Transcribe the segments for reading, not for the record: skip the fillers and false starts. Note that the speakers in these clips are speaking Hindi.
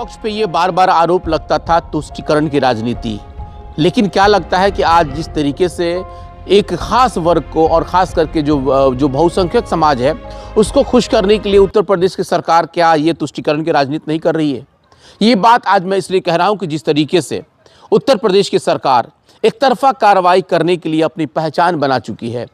पक्ष पे ये बार बार आरोप लगता था तुष्टीकरण की राजनीति। लेकिन क्या लगता है कि आज जिस तरीके से एक खास वर्ग को और खास करके जो बहुसंख्यक समाज है उसको खुश करने के लिए उत्तर प्रदेश की सरकार क्या ये तुष्टीकरण की राजनीति नहीं कर रही है? ये बात आज मैं इसलिए कह रहा हूं कि जिस तरीके से उत्तर प्रदेश की सरकार एक तरफा कार्रवाई करने के लिए अपनी पहचान बना चुकी है।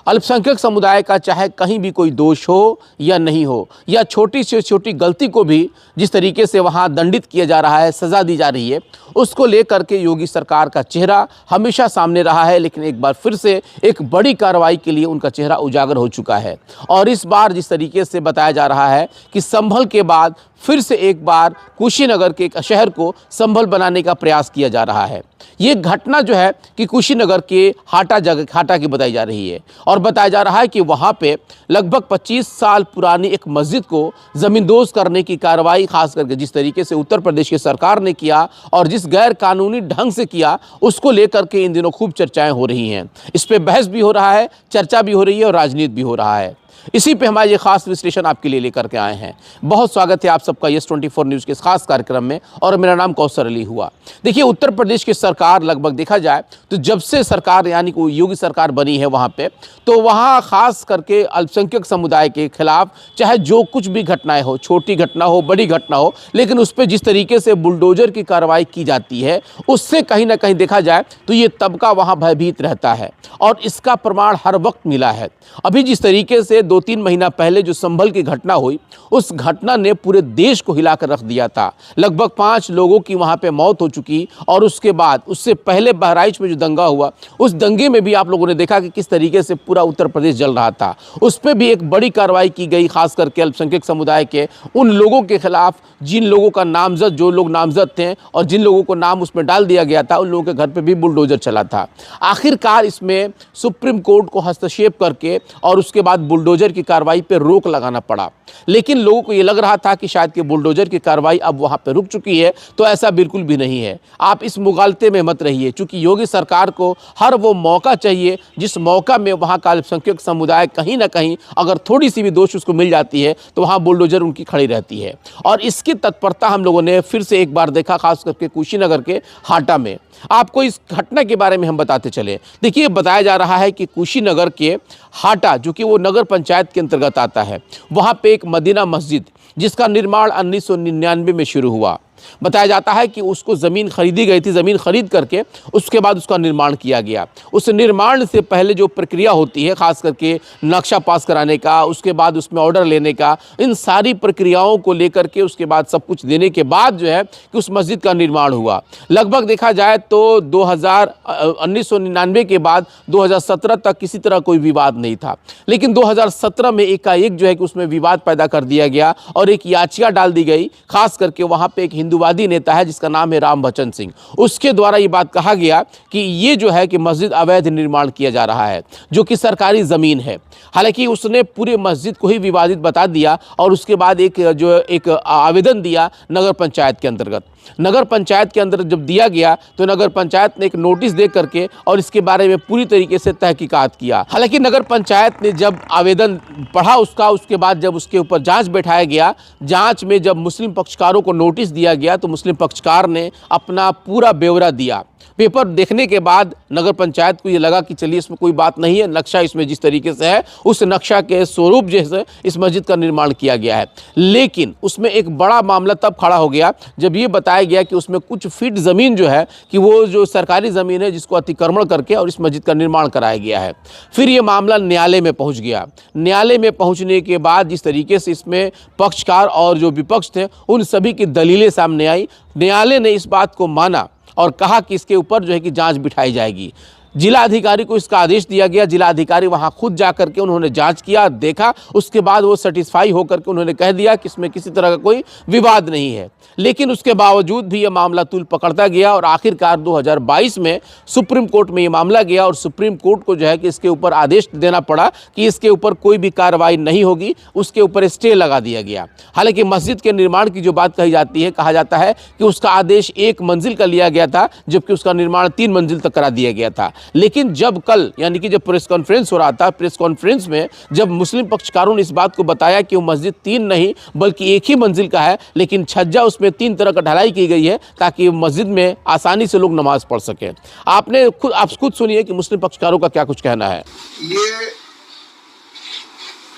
अल्पसंख्यक समुदाय का चाहे कहीं भी कोई दोष हो या नहीं हो, या छोटी से छोटी गलती को भी जिस तरीके से वहाँ दंडित किया जा रहा है, सज़ा दी जा रही है, उसको लेकर के योगी सरकार का चेहरा हमेशा सामने रहा है। लेकिन एक बार फिर से एक बड़ी कार्रवाई के लिए उनका चेहरा उजागर हो चुका है। और इस बार जिस तरीके से बताया जा रहा है कि संभल के बाद फिर से एक बार कुशीनगर के एक शहर को संभल बनाने का प्रयास किया जा रहा है। ये घटना जो है कि कुशीनगर के हाटा की बताई जा रही है और बताया जा रहा है कि वहाँ पे लगभग 25 साल पुरानी एक मस्जिद को ज़मींदोज़ करने की कार्रवाई खास करके जिस तरीके से उत्तर प्रदेश की सरकार ने किया और जिस गैर कानूनी ढंग से किया उसको लेकर के इन दिनों खूब चर्चाएं हो रही हैं। इस पर बहस भी हो रहा है, चर्चा भी हो रही है और राजनीति भी हो रहा है। इसी पे हमारा ये खास विश्लेषण आपके लिए लेकर के आए हैं। बहुत स्वागत है आप सबका यस 24 न्यूज़ के इस खास कार्यक्रम में और मेरा नाम कौसर अली हुआ। देखिए, उत्तर प्रदेश की सरकार लगभग देखा जाए तो जब से सरकार यानी कि योगी सरकार बनी है वहाँ पे, तो वहाँ खास करके अल्पसंख्यक समुदाय के खिलाफ चाहे जो कुछ भी घटनाएं हो, छोटी घटना हो, बड़ी घटना हो, लेकिन उस पर जिस तरीके से बुलडोजर की कार्रवाई की जाती है उससे कहीं ना कहीं देखा जाए तो ये तबका वहाँ भयभीत रहता है और इसका प्रमाण हर वक्त मिला है। अभी जिस तरीके से 2-3 महीना पहले जो संभल की घटना हुई, उस घटना ने पूरे देश को हिलाकर रख दिया था। लगभग 5 लोगों की वहां पे मौत हो चुकी और उसके बाद उससे पहले बहराइच में जो दंगा हुआ, उस दंगे में भी आप लोगों ने देखा कि किस तरीके से पूरा उत्तर प्रदेश जल रहा था। उस पर भी एक बड़ी कार्रवाई की गई, खास करके अल्पसंख्यक समुदाय के उन लोगों के खिलाफ जिन लोगों का नामजद, जो लोग नामजद थे और जिन लोगों को नाम उसमें डाल दिया गया था, उन लोगों के घर पर भी बुलडोजर चला था। आखिरकार इसमें सुप्रीम कोर्ट को हस्तक्षेप करके और उसके बाद बुलडोजर की कार्रवाई पे रोक लगाना पड़ा। लेकिन लोगों को ये लग रहा था कि शायद कि बुलडोजर की कार्रवाई अब वहां पे रुक चुकी है, तो ऐसा बिल्कुल भी नहीं है। आप इस मुगालते में मत रहिए, क्योंकि योगी सरकार को हर वो मौका चाहिए जिस मौका में वहां का अल्पसंख्यक समुदाय कहीं ना कहीं अगर थोड़ी सी भी दोष उसको मिल जाती है तो वहां बुलडोजर उनकी खड़ी रहती है। और इसकी तत्परता हम लोगों ने फिर से एक बार देखा, खास करके कुशीनगर के हाटा में। आपको इस घटना के बारे में हम बताते चले। देखिए, बताया जा रहा है कि कुशीनगर के हाटा, जो कि वो नगर पंचायत के अंतर्गत आता है, वहाँ पे एक मदीना मस्जिद जिसका निर्माण 1999 में शुरू हुआ। बताया जाता है कि उसको ज़मीन खरीदी गई थी, ज़मीन खरीद करके उसके बाद उसका निर्माण किया गया। उस निर्माण से पहले जो प्रक्रिया होती है, खास करके नक्शा पास कराने का, उसके बाद उसमें ऑर्डर लेने का, इन सारी प्रक्रियाओं को लेकर के उसके बाद सब कुछ देने के बाद जो है कि उस मस्जिद का निर्माण हुआ। लगभग देखा जाए तो 1999 के बाद 2017 तक किसी तरह कोई विवाद नहीं था। लेकिन 2017 में एकाएक जो है कि उसमें विवाद पैदा कर दिया गया और एक याचिका डाल दी गई। खास करके वहाँ पे एक हिंदूवादी नेता है जिसका नाम है राम बच्चन सिंह, उसके द्वारा ये बात कहा गया कि ये जो है कि मस्जिद अवैध निर्माण किया जा रहा है, जो कि सरकारी ज़मीन है। हालांकि उसने पूरे मस्जिद को ही विवादित बता दिया और उसके बाद एक आवेदन दिया नगर पंचायत के अंतर्गत। नगर पंचायत के अंदर जब दिया गया तो नगर पंचायत ने एक नोटिस दे करके और इसके बारे में पूरी तरीके से तहकीकात किया। हालांकि नगर पंचायत ने जब आवेदन पढ़ा उसके बाद जब उसके ऊपर जांच बैठाया गया, जांच में जब मुस्लिम पक्षकारों को नोटिस दिया गया तो मुस्लिम पक्षकार ने अपना पूरा ब्यौरा दिया। पेपर देखने के बाद नगर पंचायत को ये लगा कि चलिए इसमें कोई बात नहीं है, नक्शा इसमें जिस तरीके से है उस नक्शा के स्वरूप जैसे इस मस्जिद का निर्माण किया गया है। लेकिन उसमें एक बड़ा मामला तब खड़ा हो गया जब ये बताया गया कि उसमें कुछ फीट ज़मीन जो है कि वो जो सरकारी ज़मीन है जिसको अतिक्रमण करके और इस मस्जिद का निर्माण कराया गया है। फिर ये मामला न्यायालय में पहुँच गया। न्यायालय में पहुँचने के बाद जिस तरीके से इसमें पक्षकार और जो विपक्ष थे उन सभी की दलीलें सामने आई, न्यायालय ने इस बात को माना और कहा कि इसके ऊपर जो है कि जांच बिठाई जाएगी। जिला अधिकारी को इसका आदेश दिया गया। जिला अधिकारी वहां खुद जा करके उन्होंने जांच किया, देखा, उसके बाद वो सेटिस्फाई होकर के उन्होंने कह दिया कि इसमें किसी तरह का कोई विवाद नहीं है। लेकिन उसके बावजूद भी ये मामला तूल पकड़ता गया और आखिरकार 2022 में सुप्रीम कोर्ट में ये मामला गया और सुप्रीम कोर्ट को जो है कि इसके ऊपर आदेश देना पड़ा कि इसके ऊपर कोई भी कार्रवाई नहीं होगी, उसके ऊपर स्टे लगा दिया गया। हालांकि मस्जिद के निर्माण की जो बात कही जाती है, कहा जाता है कि उसका आदेश 1 मंजिल का लिया गया था, जबकि उसका निर्माण 3 मंजिल तक करा दिया गया था। लेकिन जब कल यानी कि जब प्रेस कॉन्फ्रेंस हो रहा था, प्रेस कॉन्फ्रेंस में जब मुस्लिम पक्षकारों ने इस बात को बताया कि वो मस्जिद 3 नहीं बल्कि एक ही मंजिल का है, लेकिन छज्जा उसमें 3 तरह का ढलाई की गई है ताकि मस्जिद में आसानी से लोग नमाज पढ़ सकें। आप खुद सुनिए कि मुस्लिम पक्षकारों का क्या कुछ कहना है। ये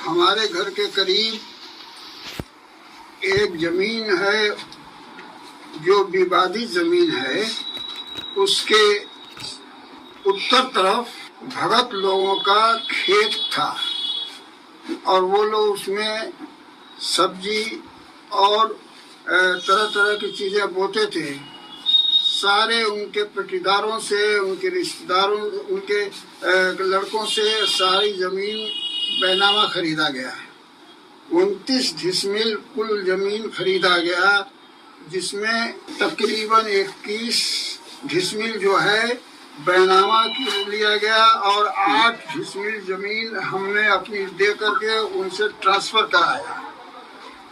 हमारे घर के करीब एक जमीन है जो विवादित जमीन है, उसके उत्तर तरफ भगत लोगों का खेत था और वो लोग उसमें सब्जी और तरह तरह की चीज़ें बोते थे। सारे उनके पटीदारों से, उनके रिश्तेदारों, उनके लड़कों से सारी ज़मीन बैनामा खरीदा गया। 29 डिसमिल कुल ज़मीन खरीदा गया, जिसमें तकरीबन 21 डिसमिल जो है बैनामा लिया गया और 8 डिसमिल ज़मीन हमने अपनी दे करके उनसे ट्रांसफ़र कराया।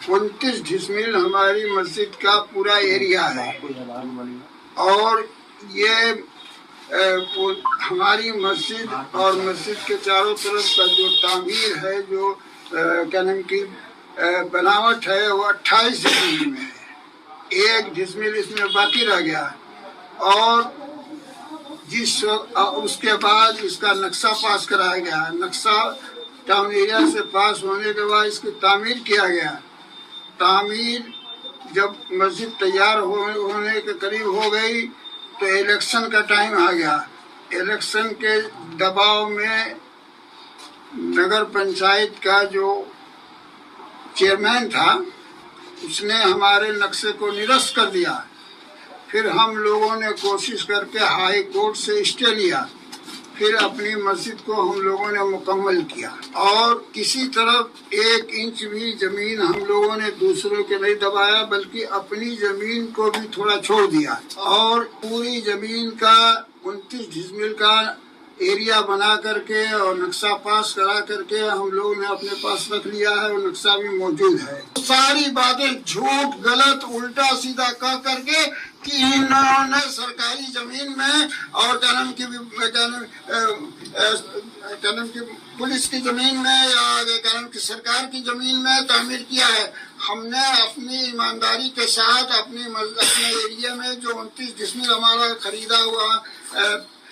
29 डिसमिल हमारी मस्जिद का पूरा एरिया है और ये हमारी मस्जिद और मस्जिद के चारों तरफ का जो तामीर है, जो क्या नाम की बनावट है, वो 28 डिसमिल में है। 1 डिसमिल इसमें बाकी रह गया और उसके बाद इसका नक्शा पास कराया गया। नक्शा टाउन एरिया से पास होने के बाद इसकी तामीर किया गया। तामीर जब मस्जिद तैयार होने के करीब हो गई तो इलेक्शन का टाइम आ गया। इलेक्शन के दबाव में नगर पंचायत का जो चेयरमैन था उसने हमारे नक्शे को निरस्त कर दिया। फिर हम लोगों ने कोशिश करके हाई कोर्ट से स्टे लिया, फिर अपनी मस्जिद को हम लोगों ने मुकम्मल किया और किसी तरफ 1 इंच भी ज़मीन हम लोगों ने दूसरों के नहीं दबाया, बल्कि अपनी ज़मीन को भी थोड़ा छोड़ दिया और पूरी ज़मीन का 29 डिसमिल का एरिया बना करके और नक्शा पास करा करके हम लोगों ने अपने पास रख लिया है और नक्शा भी मौजूद है। सारी बातें झूठ, गलत, उल्टा सीधा कह करके कि इन्होंने सरकारी जमीन में और क्या नाम की पुलिस की जमीन में या क्या नाम की सरकार की जमीन में तामीर किया है। हमने अपनी ईमानदारी के साथ अपने एरिया में जो 29 डिसमिल हमारा खरीदा हुआ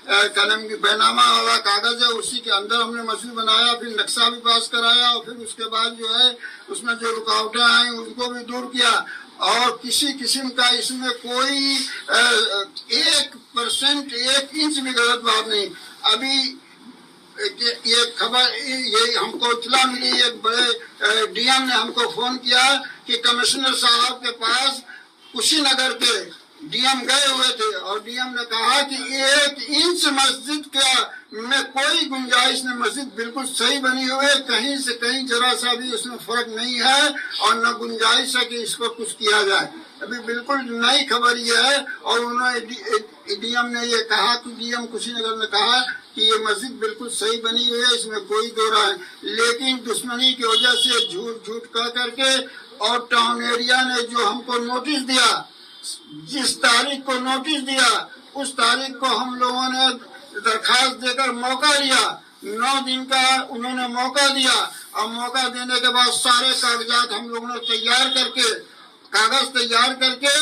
कलम की बैनामा वाला कागज है, उसी के अंदर हमने मस्जिद बनाया, फिर नक्शा भी पास कराया और फिर उसके बाद जो है उसमें जो रुकावटें आई उनको भी दूर किया और किसी किस्म का इसमें कोई 1% 1 इंच भी गलत बात नहीं। अभी ये खबर ये हमको इत्तला मिली, एक बड़े डीएम ने हमको फोन किया कि कमिश्नर साहब के पास कुशीनगर के डीएम गए हुए थे और डीएम ने कहा कि 1 इंच मस्जिद का में कोई गुंजाइश नहीं, मस्जिद बिल्कुल सही बनी हुई है, कहीं से कहीं जरा सा भी उसमें फर्क नहीं है और न गुंजाइश है कि इसको कुछ किया जाए। अभी बिल्कुल नई खबर ये है और उन्होंने डीएम ने ये कहा कि डीएम कुशीनगर ने कहा कि ये मस्जिद बिल्कुल सही बनी हुई है, इसमें कोई दो राय है, लेकिन दुश्मनी की वजह से झूठ कह करके और टाउन एरिया ने जो हमको नोटिस दिया, जिस तारीख को नोटिस दिया उस तारीख को हम लोगों ने दरखास्त देकर मौका लिया। 9 दिन का उन्होंने मौका दिया और मौका देने के बाद सारे कागजात हम लोगों ने कागज तैयार करके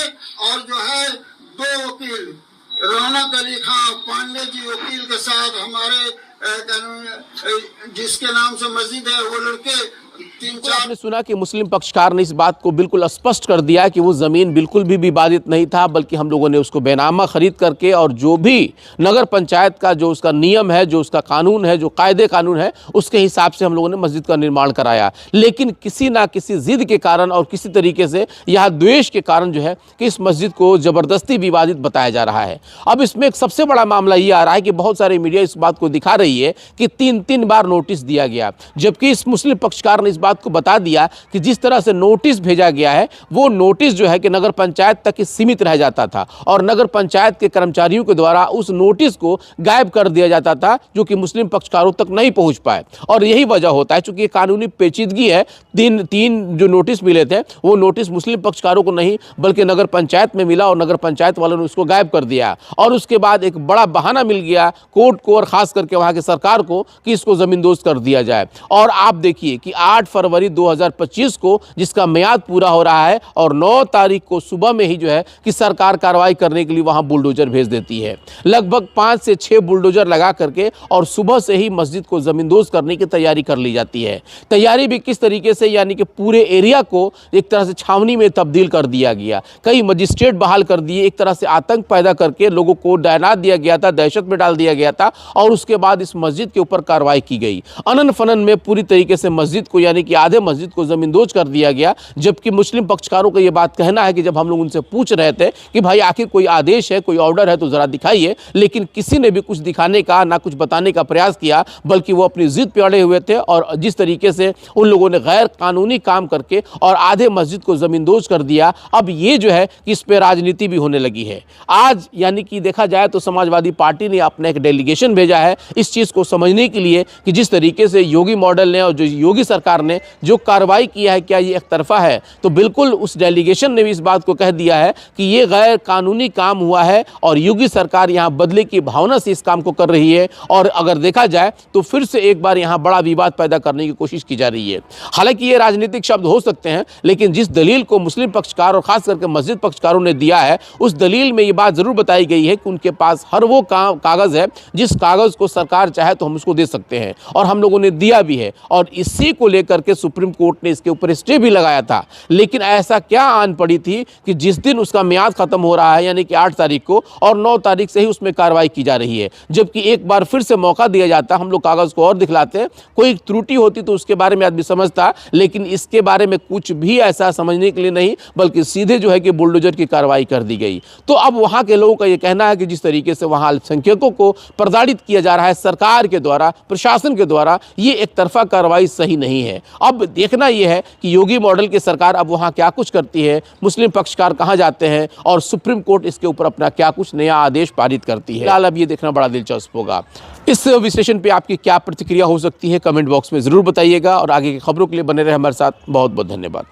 और जो है 2 वकील रौनक अली खां पांडे जी वकील के साथ हमारे जिसके नाम से मस्जिद है वो लड़के 3-4 आपने सुना कि मुस्लिम पक्षकार ने इस बात को बिल्कुल स्पष्ट कर दिया कि वो ज़मीन बिल्कुल भी विवादित नहीं था, बल्कि हम लोगों ने उसको बेनामा खरीद करके और जो भी नगर पंचायत का जो उसका नियम है, जो उसका कानून है, जो कायदे कानून है, उसके हिसाब से हम लोगों ने मस्जिद का निर्माण कराया। लेकिन किसी ना किसी जिद के कारण और किसी तरीके से यह द्वेष के कारण जो है कि इस मस्जिद को ज़बरदस्ती विवादित बताया जा रहा है। अब इसमें एक सबसे बड़ा मामला ये आ रहा है कि बहुत सारे मीडिया इस बात को दिखा रही है कि 3 बार नोटिस दिया गया, जबकि इस मुस्लिम पक्षकार ने इस बात को बता दिया कि जिस तरह से नोटिस भेजा गया है वो नोटिस जो है कि नगर पंचायत तक ही सीमित रह जाता था और नगर पंचायत के कर्मचारियों के द्वारा उस नोटिस को गायब कर दिया जाता था, जो कि मुस्लिम पक्षकारों तक नहीं पहुंच पाए। और यही वजह होता है, चूंकि ये कानूनी पेचीदगी है। तीन जो नोटिस मिले थे वो नोटिस मुस्लिम पक्षकारों को नहीं बल्कि नगर पंचायत में मिला और नगर पंचायत वालों ने उसको गायब कर दिया। और उसके बाद एक बड़ा बहाना मिल गया कोर्ट को और खास करके वहां की सरकार को कि इसको जमींदोज कर दिया जाए। और आप देखिए कि 8 फरवरी 2025 को जिसका मियाद पूरा हो रहा है और 9 तारीख को सुबह में ही जो है कि सरकार कार्रवाई करने के लिए वहां बुलडोजर भेज देती है। लगभग 5 से 6 बुलडोजर लगा करके और सुबह से ही मस्जिद को जमींदोज करने की तैयारी कर ली जाती है। तैयारी भी किस तरीके से, यानी कि पूरे एरिया को एक तरह से छावनी में तब्दील कर दिया गया। कई मजिस्ट्रेट बहाल कर दिए, एक तरह से आतंक पैदा करके लोगों को डराना दिया गया था, दहशत में डाल दिया गया था और उसके बाद इस मस्जिद के ऊपर कार्रवाई की गई। अनन फनन में पूरी तरीके से मस्जिद को यानी कि आधे मस्जिद को जमींदोज कर दिया गया। जबकि मुस्लिम पक्षकारों का यह बात कहना है कि जब हम लोग उनसे पूछ रहे थे कि भाई आखिर कोई आदेश है, कोई ऑर्डर है तो जरा दिखाइए, लेकिन किसी ने भी कुछ दिखाने का ना कुछ बताने का प्रयास किया, बल्कि वो अपनी जिद पे अड़े हुए थे। और जिस तरीके से उन लोगों ने गैर कानूनी काम करके और आधे मस्जिद को जमींदोज कर दिया, अब ये जो है कि इस पे राजनीति भी होने लगी है। आज यानी कि देखा जाए तो समाजवादी पार्टी ने अपना एक डेलीगेशन भेजा है इस चीज़ को समझने के लिए कि जिस तरीके से योगी मॉडल ने और जो योगी सरकार ने जो कार्रवाई किया है क्या ये एक तरफा है। तो बिल्कुल उस डेलीगेशन ने भी इस बात को कह दिया है कि ये गैर कानूनी काम हुआ है और योगी सरकार यहाँ बदले की भावना से इस काम को कर रही है। और अगर देखा जाए तो फिर से एक बार यहाँ बड़ा विवाद पैदा करने की कोशिश की जा रही है। हालांकि ये राजनीतिक शब्द हो सकते हैं, लेकिन जिस दलील को मुस्लिम पक्षकार और खास करके मस्जिद पक्षकारों ने दिया है उस दलील में ये बात जरूर बताई गई है कि उनके पास हर वो कागज़ है जिस कागज़ को सरकार चाहे तो हम उसको दे सकते हैं और हम लोगों ने दिया भी है। और इसी को लेकर के सुप्रीम कोर्ट ने इसके ऊपर स्टे भी लगाया था। लेकिन ऐसा क्या आन पड़ी थी कि जिस दिन उसका मियाद खत्म हो रहा है यानी कि 8 तारीख को और 9 तारीख से ही उसमें कार्रवाई की जा रही है, जबकि एक बार फिर से मौका दिया जाता, हम लोग कागज़ को और दिखलाते हैं, कोई त्रुटि होती तो उसके बारे में आदमी समझता, लेकिन इसके बारे में कुछ भी ऐसा समझने के लिए नहीं, बल्कि सीधे जो है कि बुलडोजर की कार्रवाई कर दी गई। तो अब वहाँ के लोगों का ये कहना है कि जिस तरीके से वहाँ अल्पसंख्यकों को प्रताड़ित किया जा रहा है सरकार के द्वारा, प्रशासन के द्वारा, ये एक तरफा कार्रवाई सही नहीं है। अब देखना यह है कि योगी मॉडल की सरकार अब वहाँ क्या कुछ करती है, मुस्लिम पक्षकार कहाँ जाते हैं और सुप्रीम कोर्ट इसके ऊपर अपना क्या कुछ नया आदेश पारित करती है। फिलहाल अब ये देखना बड़ा दिलचस्प होगा। इस विश्लेषण पे आपकी क्या प्रतिक्रिया हो सकती है, कमेंट बॉक्स में ज़रूर बताइएगा और आगे की खबरों के लिए बने रहे हमारे साथ। बहुत बहुत धन्यवाद।